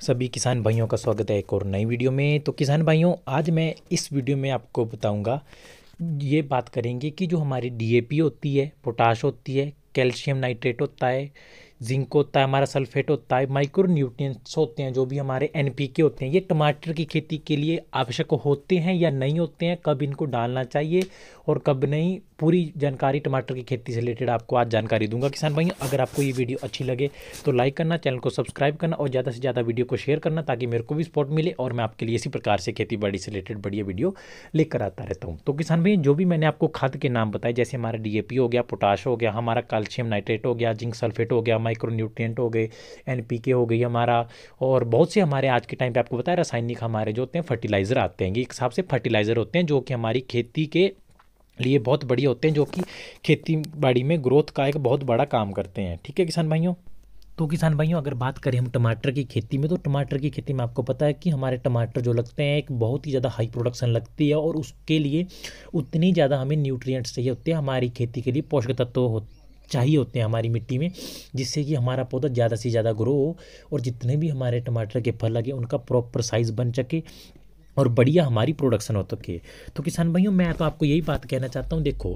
सभी किसान भाइयों का स्वागत है एक और नई वीडियो में। तो किसान भाइयों, आज मैं इस वीडियो में आपको बताऊंगा, ये बात करेंगे कि जो हमारी डीएपी होती है, पोटाश होती है, कैल्शियम नाइट्रेट होता है, जिंक होता है, हमारा सल्फेट होता है, माइक्रो न्यूट्रिएंट्स होते हैं, जो भी हमारे एनपीके होते हैं, ये टमाटर की खेती के लिए आवश्यक होते हैं या नहीं होते हैं, कब इनको डालना चाहिए और कब नहीं। पूरी जानकारी टमाटर की खेती से रिलेटेड आपको आज जानकारी दूंगा किसान भाई। अगर आपको ये वीडियो अच्छी लगे तो लाइक करना, चैनल को सब्सक्राइब करना और ज़्यादा से ज़्यादा वीडियो को शेयर करना, ताकि मेरे को भी सपोर्ट मिले और मैं आपके लिए इसी प्रकार से खेती बाड़ी से रिलेटेड बढ़िया वीडियो लेकर आता रहता हूँ। तो किसान भाई, जो भी मैंने आपको खाद के नाम बताए, जैसे हमारा डीएपी हो गया, पोटाश हो गया, हमारा कैल्शियम नाइट्रेट हो गया, जिंक सल्फेट हो गया, माइक्रो न्यूट्रिएंट हो गए, एनपीके हो गई हमारा, और बहुत से हमारे आज के टाइम पे आपको बताया रासायनिक हमारे जो होते हैं फर्टिलाइज़र आते हैं। ये एक हिसाब से फर्टिलाइज़र होते हैं जो कि हमारी खेती के लिए बहुत बढ़िया होते हैं, जो कि खेती बाड़ी में ग्रोथ का एक बहुत बड़ा काम करते हैं। ठीक है किसान भाइयों। तो किसान भाइयों, अगर बात करें हम टमाटर की खेती में, तो टमाटर की खेती में आपको पता है कि हमारे टमाटर जो लगते हैं एक बहुत ही ज़्यादा हाई प्रोडक्शन लगती है, और उसके लिए उतनी ज़्यादा हमें न्यूट्रिएंट्स चाहिए होते हैं, हमारी खेती के लिए पोषक तत्व चाहिए होते हैं हमारी मिट्टी में, जिससे कि हमारा पौधा ज़्यादा से ज़्यादा ग्रो हो और जितने भी हमारे टमाटर के फल लगे उनका प्रॉपर साइज़ बन सके और बढ़िया हमारी प्रोडक्शन हो सके। तो किसान भाइयों, मैं तो आपको यही बात कहना चाहता हूँ। देखो,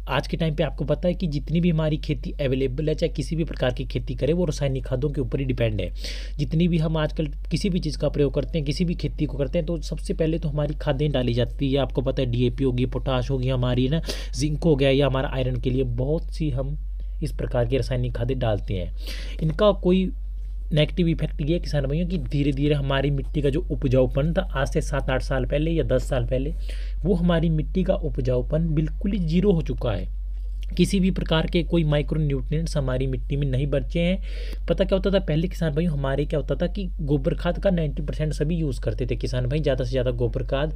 आज के टाइम पे आपको पता है कि जितनी भी हमारी खेती अवेलेबल है, चाहे किसी भी प्रकार की खेती करें, वो रासायनिक खादों के ऊपर ही डिपेंड है। जितनी भी हम आजकल किसी भी चीज़ का प्रयोग करते हैं, किसी भी खेती को करते हैं, तो सबसे पहले तो हमारी खादें डाली जाती है। आपको पता है डीएपी होगी, पोटाश होगी हमारी ना, जिंक हो गया, या हमारा आयरन के लिए बहुत सी हम इस प्रकार की रासायनिक खादें डालते हैं। इनका कोई नेगेटिव इफेक्ट ये किसान भाइयों कि धीरे धीरे हमारी मिट्टी का जो उपजाऊपन था आज से 7-8 साल पहले या 10 साल पहले, वो हमारी मिट्टी का उपजाऊपन बिल्कुल ही जीरो हो चुका है। किसी भी प्रकार के कोई माइक्रो न्यूट्रिएंट्स हमारी मिट्टी में नहीं बचे हैं। पता क्या होता था पहले किसान भाई, हमारे क्या होता था कि गोबर खाद का 90% सभी यूज़ करते थे किसान भाई, ज़्यादा से ज़्यादा गोबर खाद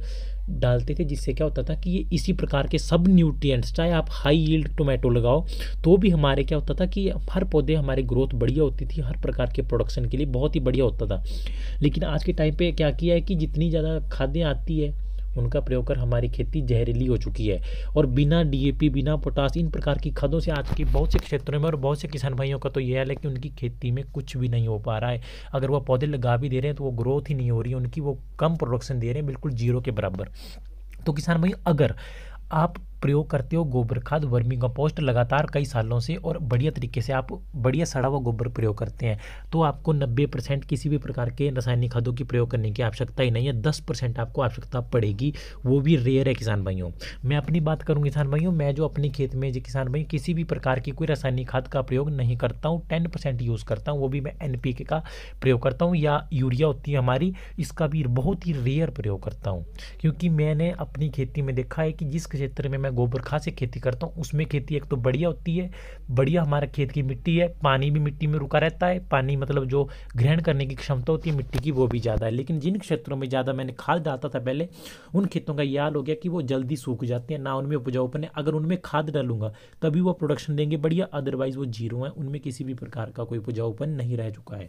डालते थे, जिससे क्या होता था कि ये इसी प्रकार के सब न्यूट्रिएंट्स, चाहे आप हाई यील्ड टोमेटो लगाओ तो भी हमारे क्या होता था कि हर पौधे हमारी ग्रोथ बढ़िया होती थी, हर प्रकार के प्रोडक्शन के लिए बहुत ही बढ़िया होता था। लेकिन आज के टाइम पे क्या किया है कि जितनी ज़्यादा खादें आती है उनका प्रयोग कर हमारी खेती जहरीली हो चुकी है, और बिना डीएपी, बिना पोटास, इन प्रकार की खादों से आज के बहुत से क्षेत्रों में और बहुत से किसान भाइयों का तो यह हाल है कि उनकी खेती में कुछ भी नहीं हो पा रहा है। अगर वो पौधे लगा भी दे रहे हैं तो वो ग्रोथ ही नहीं हो रही है उनकी, वो कम प्रोडक्शन दे रहे हैं, बिल्कुल जीरो के बराबर। तो किसान भाई, अगर आप प्रयोग करते हो गोबर खाद, वर्मी कंपोस्ट लगातार कई सालों से, और बढ़िया तरीके से आप बढ़िया सड़ा हुआ गोबर प्रयोग करते हैं, तो आपको 90% किसी भी प्रकार के रासायनिक खादों की प्रयोग करने की आवश्यकता ही नहीं है। 10% आपको आवश्यकता पड़ेगी, वो भी रेयर है किसान भाइयों। मैं अपनी बात करूँ किसान भाइयों, मैं जो अपनी खेत में जो किसान भाई किसी भी प्रकार की कोई रासायनिक खाद का प्रयोग नहीं करता हूँ, 10% यूज़ करता हूँ, वो भी मैं एनपीके का प्रयोग करता हूँ, या यूरिया होती है हमारी, इसका भी बहुत ही रेयर प्रयोग करता हूँ। क्योंकि मैंने अपनी खेती में देखा है कि जिस क्षेत्र में मैं गोबर खाद से खेती करता हूँ उसमें खेती एक तो बढ़िया होती है, बढ़िया हमारा खेत की मिट्टी है, पानी भी मिट्टी में रुका रहता है, पानी मतलब जो ग्रहण करने की क्षमता होती है मिट्टी की वो भी ज़्यादा है। लेकिन जिन क्षेत्रों में ज़्यादा मैंने खाद डालता था पहले, उन खेतों का ये हाल हो गया कि वो जल्दी सूख जाते हैं, ना उनमें उपजाऊपन है। अगर उनमें खाद डालूंगा तभी वो प्रोडक्शन देंगे बढ़िया, अदरवाइज वो जीरो है, उनमें किसी भी प्रकार का कोई उपजाऊपन नहीं रह चुका है।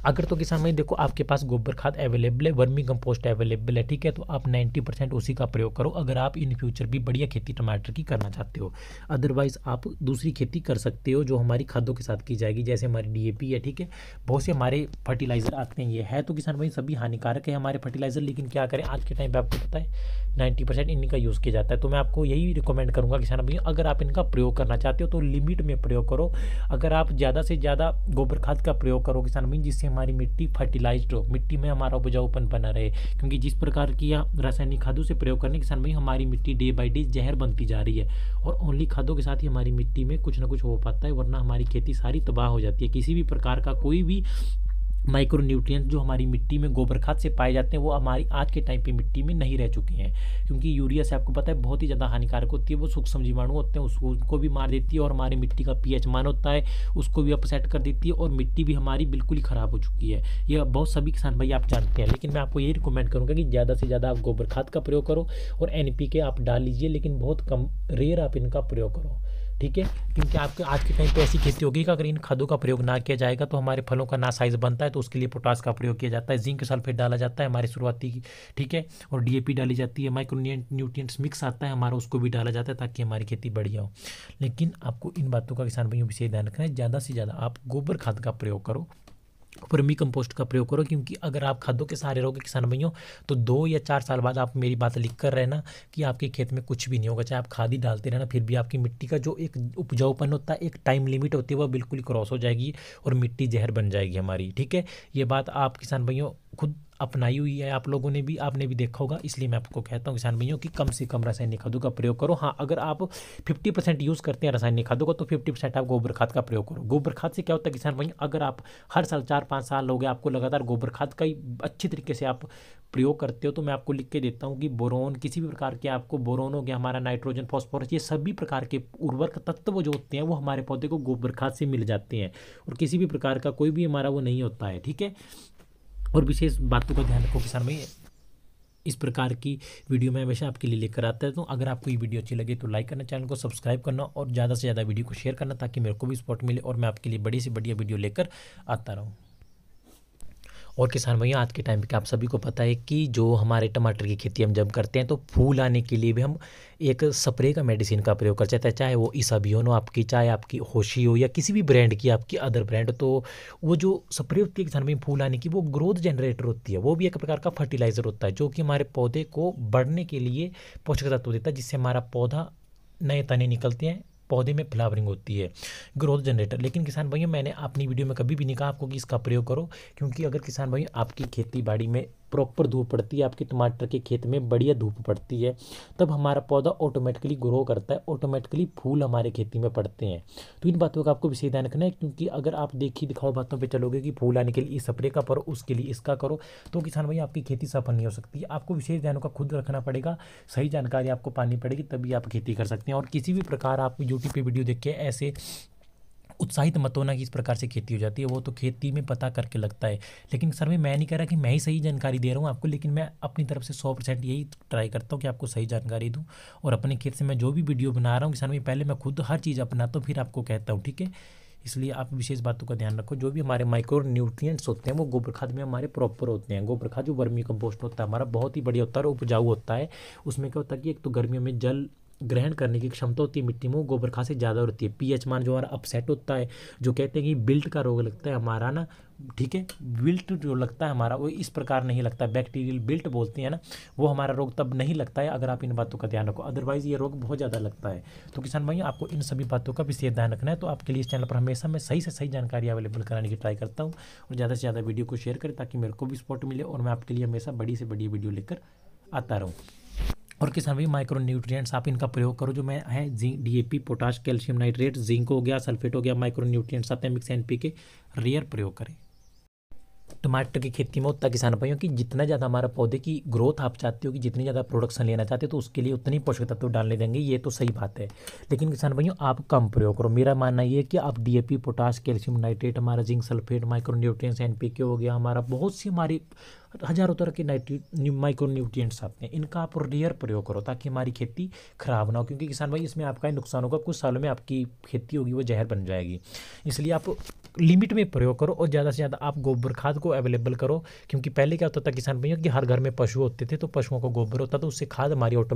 अगर तो किसान भाई देखो, आपके पास गोबर खाद अवेलेबल है, वर्मी कंपोस्ट अवेलेबल है, ठीक है, तो आप 90% उसी का प्रयोग करो, अगर आप इन फ्यूचर भी बढ़िया खेती टमाटर की करना चाहते हो। अदरवाइज आप दूसरी खेती कर सकते हो जो हमारी खादों के साथ की जाएगी, जैसे हमारी डीएपी है, ठीक है, बहुत से हमारे फर्टिलाइजर आते हैं। ये है तो किसान भाई सभी हानिकारक है हमारे फर्टिलाइजर, लेकिन क्या करें, आज के टाइम पर आपको पता है 90% इन्हीं का यूज़ किया जाता है। तो मैं आपको यही रिकमेंड करूँगा किसान भाई, अगर आप इनका प्रयोग करना चाहते हो तो लिमिट में प्रयोग करो। अगर आप ज़्यादा से ज़्यादा गोबर खाद का प्रयोग करो किसान भाई, जिससे हमारी मिट्टी फर्टिलाइज्ड हो, मिट्टी में हमारा उपजाऊपन बना रहे, क्योंकि जिस प्रकार की रासायनिक खादों से प्रयोग करने किसान भाई हमारी मिट्टी डे बाई डे जहर बनती जा रही है, और ओनली खादों के साथ ही हमारी मिट्टी में कुछ ना कुछ हो पाता है, वरना हमारी खेती सारी तबाह हो जाती है। किसी भी प्रकार का कोई भी माइक्रो न्यूट्रिएंट जो हमारी मिट्टी में गोबर खाद से पाए जाते हैं वो हमारी आज के टाइम पे मिट्टी में नहीं रह चुके हैं, क्योंकि यूरिया से आपको पता है बहुत ही ज़्यादा हानिकारक होती है, वो सूक्ष्म जीवाणु होते हैं उसको भी मार देती है, और हमारी मिट्टी का पीएच मान होता है उसको भी अपसेट कर देती है, और मिट्टी भी हमारी बिल्कुल ही ख़राब हो चुकी है। यह बहुत सभी किसान भाई आप जानते हैं, लेकिन मैं आपको यही रिकमेंड करूँगा कि ज़्यादा से ज़्यादा आप गोबर खाद का प्रयोग करो और एनपीके आप डाल लीजिए, लेकिन बहुत कम रेयर आप इनका प्रयोग करो, ठीक है। क्योंकि आपके आज के टाइम पे ऐसी खेती होगी कि अगर इन खादों का प्रयोग ना किया जाएगा तो हमारे फलों का ना साइज़ बनता है, तो उसके लिए पोटास का प्रयोग किया जाता है, जिंक सल्फेट डाला जाता है हमारे शुरुआती की, ठीक है, और डीएपी डाली जाती है, माइक्रो न्यूट्रिएंट्स मिक्स आता है हमारा, उसको भी डाला जाता है ताकि हमारी खेती बढ़िया हो। लेकिन आपको इन बातों का किसान भाइयों विशेष ध्यान रखना है, ज़्यादा से ज़्यादा आप गोबर खाद का प्रयोग करो, वर्मी कंपोस्ट का प्रयोग करो, क्योंकि अगर आप खादों के सहारे रहोगे किसान भाइयों तो 2 या 4 साल बाद आप मेरी बात लिख कर रहना कि आपके खेत में कुछ भी नहीं होगा। चाहे आप खाद ही डालते रहना, फिर भी आपकी मिट्टी का जो एक उपजाऊपन होता है, एक टाइम लिमिट होती है, वह बिल्कुल ही क्रॉस हो जाएगी और मिट्टी जहर बन जाएगी हमारी। ठीक है, ये बात आप किसान भाइयों खुद अपनाई हुई है, आप लोगों ने भी, आपने भी देखा होगा। इसलिए मैं आपको कहता हूँ किसान भाइयों कि कम से कम रासायनिक खादों का प्रयोग करो। हाँ, अगर आप 50% यूज़ करते हैं रासायनिक खादों का तो 50% आप गोबर खाद का प्रयोग करो। गोबर खाद से क्या होता है किसान भाइयों, अगर आप हर साल 4-5 साल हो गए आपको लगातार गोबर खाद का ही अच्छी तरीके से आप प्रयोग करते हो, तो मैं आपको लिख के देता हूँ कि बोरोन, किसी भी प्रकार के आपको बोरोन हो गया, हमारा नाइट्रोजन, फॉस्फोरस, ये सभी प्रकार के उर्वरक तत्व जो होते हैं वो हमारे पौधे को गोबर खाद से मिल जाते हैं और किसी भी प्रकार का कोई भी हमारा वो नहीं होता है। ठीक है, और विशेष बातों का ध्यान रखो किसान भाई, इस प्रकार की वीडियो मैं हमेशा आपके लिए लेकर आता है। तो अगर आपको ये वीडियो अच्छी लगे तो लाइक करना, चैनल को सब्सक्राइब करना और ज़्यादा से ज़्यादा वीडियो को शेयर करना, ताकि मेरे को भी सपोर्ट मिले और मैं आपके लिए बड़ी से बढ़िया वीडियो लेकर आता रहूँ। और किसान भैया, आज के टाइम पे आप सभी को पता है कि जो हमारे टमाटर की खेती हम जब करते हैं तो फूल आने के लिए भी हम एक स्प्रे का मेडिसिन का प्रयोग करते हैं, चाहे वो इसाबियोन हो आपकी, चाहे आपकी होशी हो या किसी भी ब्रांड की आपकी अदर ब्रांड। तो वो जो स्प्रे होती है किसान भैया फूल आने की, वो ग्रोथ जनरेटर होती है, वो भी एक प्रकार का फर्टिलाइज़र होता है जो कि हमारे पौधे को बढ़ने के लिए पोषक तत्व देता है, जिससे हमारा पौधा, नए तने निकलते हैं, पौधे में फ्लावरिंग होती है, ग्रोथ जनरेटर। लेकिन किसान भाइयों, मैंने अपनी वीडियो में कभी भी नहीं कहा आपको कि इसका प्रयोग करो, क्योंकि अगर किसान भाइयों आपकी खेती बाड़ी में प्रॉपर धूप पड़ती है, आपके टमाटर के खेत में बढ़िया धूप पड़ती है, तब हमारा पौधा ऑटोमेटिकली ग्रो करता है, ऑटोमेटिकली फूल हमारे खेती में पड़ते हैं। तो इन बातों का आपको विशेष ध्यान रखना है, क्योंकि अगर आप देखी दिखाओ बातों पे चलोगे कि फूल आने के लिए इस स्प्रे का करो, उसके लिए इसका करो, तो किसान भाई आपकी खेती सफल नहीं हो सकती है। आपको विशेष ध्यान का खुद रखना पड़ेगा, सही जानकारी आपको पानी पड़ेगी, तभी आप खेती कर सकते हैं। और किसी भी प्रकार आप यूट्यूब पर वीडियो देख के ऐसे उत्साहित मत होना कि इस प्रकार से खेती हो जाती है, वो तो खेती में पता करके लगता है। लेकिन सर मैं नहीं कह रहा कि मैं ही सही जानकारी दे रहा हूँ आपको, लेकिन मैं अपनी तरफ से 100% यही ट्राई करता हूँ कि आपको सही जानकारी दूँ। और अपने खेत से मैं जो भी वीडियो बना रहा हूँ किसान में, पहले मैं खुद हर चीज़ अपनाता हूँ, फिर आपको कहता हूँ। ठीक है, इसलिए आप विशेष बातों का ध्यान रखो। जो भी हमारे माइक्रो न्यूट्रिएंट्स होते हैं वो गोबर खाद में हमारे प्रॉपर होते हैं। गोबर खाद जो वर्मी कंपोस्ट होता है हमारा बहुत ही बढ़िया होता है और उपजाऊ होता है। उसमें क्या होता है कि एक तो गर्मियों में जल ग्रहण करने की क्षमता होती है मिट्टी में, वो गोबर खाद से ज़्यादा होती है। पीएच मान जो हमारा अपसेट होता है, जो कहते हैं कि बिल्ट का रोग लगता है हमारा ना, ठीक है, बिल्ट जो लगता है हमारा वो इस प्रकार नहीं लगता, बैक्टीरियल बिल्ट बोलते हैं ना, वो हमारा रोग तब नहीं लगता है अगर आप इन बातों का ध्यान रखो, अदरवाइज़ ये रोग बहुत ज़्यादा लगता है। तो किसान भाई आपको इन सभी बातों का विशेष ध्यान रखना है। तो आपके लिए इस चैनल पर हमेशा मैं सही से सही जानकारी अवेलेबल कराने की ट्राई करता हूँ, और ज़्यादा से ज़्यादा वीडियो को शेयर करें ताकि मेरे को भी सपोर्ट मिले और मैं आपके लिए हमेशा बड़ी से बड़ी वीडियो लेकर आता रहूँ। और किसान भाई माइक्रो न्यूट्रिएंट्स आप इनका प्रयोग करो, जो मैं है zinc, DAP, potash, calcium nitrate, zinc हो गया, सल्फेट हो गया, माइक्रो न्यूट्रिएंट्स आते हैं, मिक्स एनपीके, रेयर प्रयोग करें। टमाटर की खेती में होता है किसान भाइयों कि जितना ज़्यादा हमारा पौधे की ग्रोथ आप चाहते हो, कि जितनी ज़्यादा प्रोडक्शन लेना चाहते हो, तो उसके लिए उतनी पोषक तत्व डालने देंगे, ये तो सही बात है। लेकिन किसान भाइयों आप कम प्रयोग करो। मेरा मानना ये है कि आप डीएपी, पोटाश, कैल्शियम नाइट्रेट, हमारा zinc sulphate, micro nutrients, NPK हो गया, हमारा बहुत सी हमारी हज़ारों तरह के माइक्रो न्यूट्रिएंट्स आते हैं, इनका आप रेयर प्रयोग करो ताकि हमारी खेती खराब ना हो। क्योंकि किसान भाई इसमें आपका ही नुकसान होगा, कुछ सालों में आपकी खेती होगी वो जहर बन जाएगी। इसलिए आप लिमिट में प्रयोग करो और ज़्यादा से ज़्यादा आप गोबर खाद को अवेलेबल करो। क्योंकि पहले क्या होता था किसान भाइयों कि हर घर में पशु होते थे, तो पशुओं का गोबर होता था, उससे खाद हमारी ऑटोमेटिक